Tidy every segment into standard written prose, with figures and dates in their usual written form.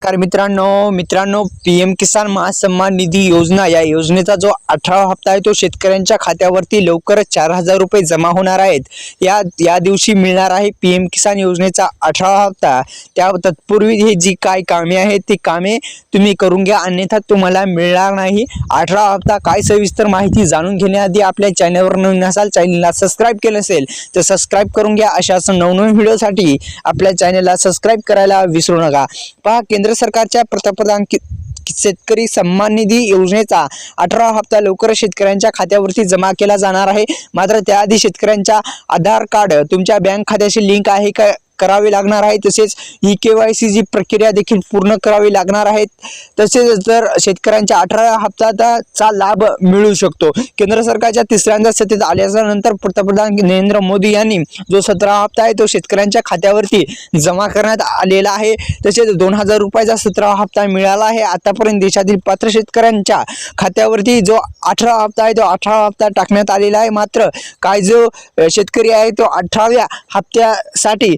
नमस्कार मित्रांनो पीएम किसान महासन्मान निधी योजना या योजनेचा जो 18वा हप्ता आहे तो शेतकऱ्यांच्या खात्यावरती लवकरच 4,000 रुपये जमा होणार आहेत। या दिवशी मिळणार आहे पीएम किसान योजनेचा 18वा हप्ता। त्या तत्पूर्वी ही जी काय कामे आहेत ती कामे तुम्ही करून घ्या, अन्यथा तुम्हाला मिळणार नाही 18वा हप्ता। काय सविस्तर माहिती जाणून घेण्याआधी आपल्या चॅनलवर नवीन असाल, चॅनलला सबस्क्राइब केलं नसेल तर सबस्क्राइब करून घ्या। अशाच नवनवीन व्हिडिओसाठी आपल्या चॅनलला सबस्क्राइब करायला विसरू नका। पहा, केंद्र सरकारच्या पंतप्रधान शेतकरी सन्मान निधी योजनेचा 18वा हप्ता लवकर शेतकऱ्यांच्या खात्यावरती जमा केला जाणार आहे। मात्र त्याआधी शेतकऱ्यांचा आधार कार्ड तुमच्या बँक खात्याशी लिंक आहे का करावे लागणार आहे, तसेच KYC जी प्रक्रिया देखील पूर्ण करावी लागणार आहे। तसेच जर शेतकऱ्यांच्या 18व्या हप्त्याचा लाभ मिळू शकतो। केंद्र सरकारच्या तिसऱ्यांदा सत्तेत आल्यानंतर पंतप्रधान नरेंद्र मोदी यांनी जो 17वा हप्ता आहे तो शेतकऱ्यांच्या खात्यावरती जमा करण्यात आलेला आहे। तसेच 2,000 रुपयाचा 17वा हप्ता मिळाला आहे। आतापर्यंत देशातील पात्र शेतकऱ्यांच्या खात्यावरती जो 18वा हप्ता आहे तो 18वा हप्ता टाकण्यात आलेला आहे। मात्र काय जो शेतकरी आहे तो 18व्या हप्त्यासाठी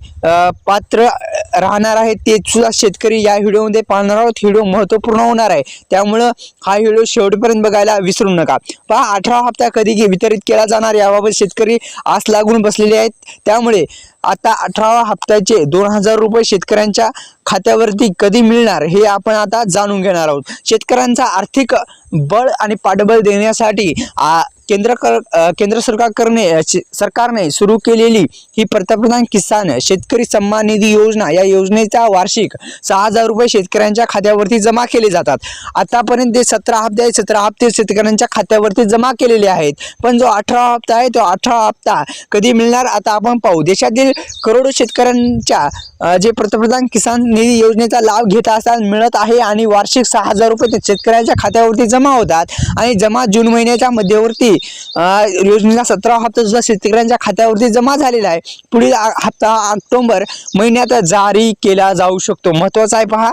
पात्र राहणार आहे ते सुद्धा शेतकरी या व्हिडिओमध्ये पाहणार आहोत। व्हिडिओ महत्त्वपूर्ण होणार आहे, त्यामुळे हा व्हिडिओ शेवटपर्यंत बघायला विसरू नका। पहा, 18वा हप्ता कधी वितरित केला जाणार याबाबत शेतकरी आस लागून बसलेले आहेत। त्यामुळे आता 18वा हप्त्याचे 2,000 रुपये शेतकऱ्यांच्या खात्यावरती कधी मिळणार हे आपण आता जाणून घेणार आहोत। शेतकऱ्यांचा आर्थिक बळ आणि पाठबळ देण्यासाठी केंद्र सरकारने सुरू केलेली ही पंतप्रधान किसान शेतकरी सन्मान निधी योजना या योजनेचा वार्षिक 6,000 रुपये शेतकऱ्यांच्या खात्यावरती जमा केले जातात। आतापर्यंत 17 हप्ते शेतकऱ्यांच्या खात्यावरती जमा केलेले आहेत, पण जो 18वा हप्ता आहे तो 18वा हप्ता कधी मिळणार आता आपण पाहू। देशातील करोडो शेतकऱ्यांच्या जे पंतप्रधान किसान निधी योजनेचा लाभ घेत असतात मिळत आहे आणि वार्षिक 6,000 रुपये शेतकऱ्यांच्या खात्यावरती जमा होतात आणि जमा जून महिन्याच्या मध्यवर्ती योजनेचा 17वा हप्ता सुद्धा शेतकऱ्यांच्या खात्यावरती जमा झालेला आहे। पुढील हप्ता ऑक्टोबर महिन्यात जारी केला जाऊ शकतो। महत्त्वाचा आहे पहा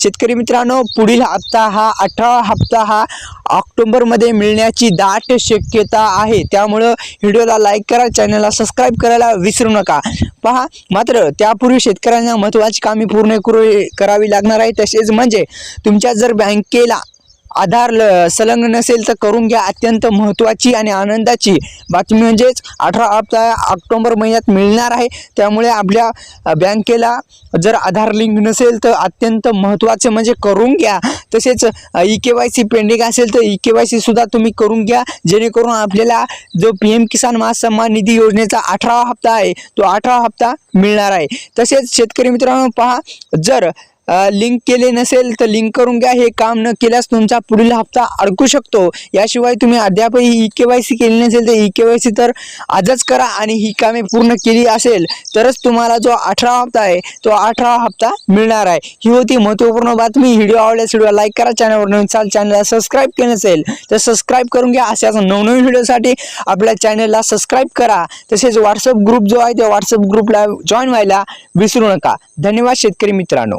शेतकरी मित्रांनो, पुढील हप्ता हा 18वा हप्ता हा ऑक्टोबर मध्ये मिळण्याची दाट शक्यता आहे। त्यामुळे व्हिडिओला लाईक करा, चॅनलला सबस्क्राइब करायला विसरू नका। पहा, मात्र त्यापूर्वी शेतकऱ्यांना महत्त्वाची कामे पूर्ण करावी लागणार आहे। तसेच म्हणजे तुमच्या जर बँकेला आधार संलग्न नसेल तर करून घ्या। अत्यंत महत्त्वाची आणि आनंदाची बातमी म्हणजेच 18वा हप्ता ऑक्टोबर महिन्यात मिळणार आहे। त्यामुळे आपल्या बँकेला जर आधार लिंक नसेल तर अत्यंत महत्त्वाचे म्हणजे करून घ्या। तसेच KYC पेंडिंग असेल तर KYC सुद्धा तुम्ही करून घ्या, जेणेकरून आपल्याला जो पीएम किसान महासन्मान निधी योजनेचा 18वा हप्ता आहे तो 18वा हप्ता मिळणार आहे। तसेच शेतकरी मित्रांनो पहा, जर लिंक केले नसेल तर लिंक करून घ्या। हे काम न केल्यास तुमचा पुढील हप्ता अडकू शकतो। याशिवाय तुम्ही अद्यापही KYC केली नसेल तर KYC तर आजच करा आणि ही कामे पूर्ण केली असेल तरच तुम्हाला जो 18वा हप्ता आहे तो 18वा हप्ता मिळणार आहे। ही होती महत्त्वपूर्ण बातमी। व्हिडिओ आवडल्यास व्हिडिओ लाईक करा, चॅनलवर नवीन असाल चॅनलला सबस्क्राइब केलं नसेल तर सबस्क्राइब करून घ्या। अशाच नवनवीन व्हिडिओसाठी आपल्या चॅनलला सबस्क्राइब करा। तसेच व्हॉट्सअप ग्रुप जो आहे त्या व्हॉट्सअप ग्रुपला जॉईन व्हायला विसरू नका। धन्यवाद शेतकरी मित्रांनो।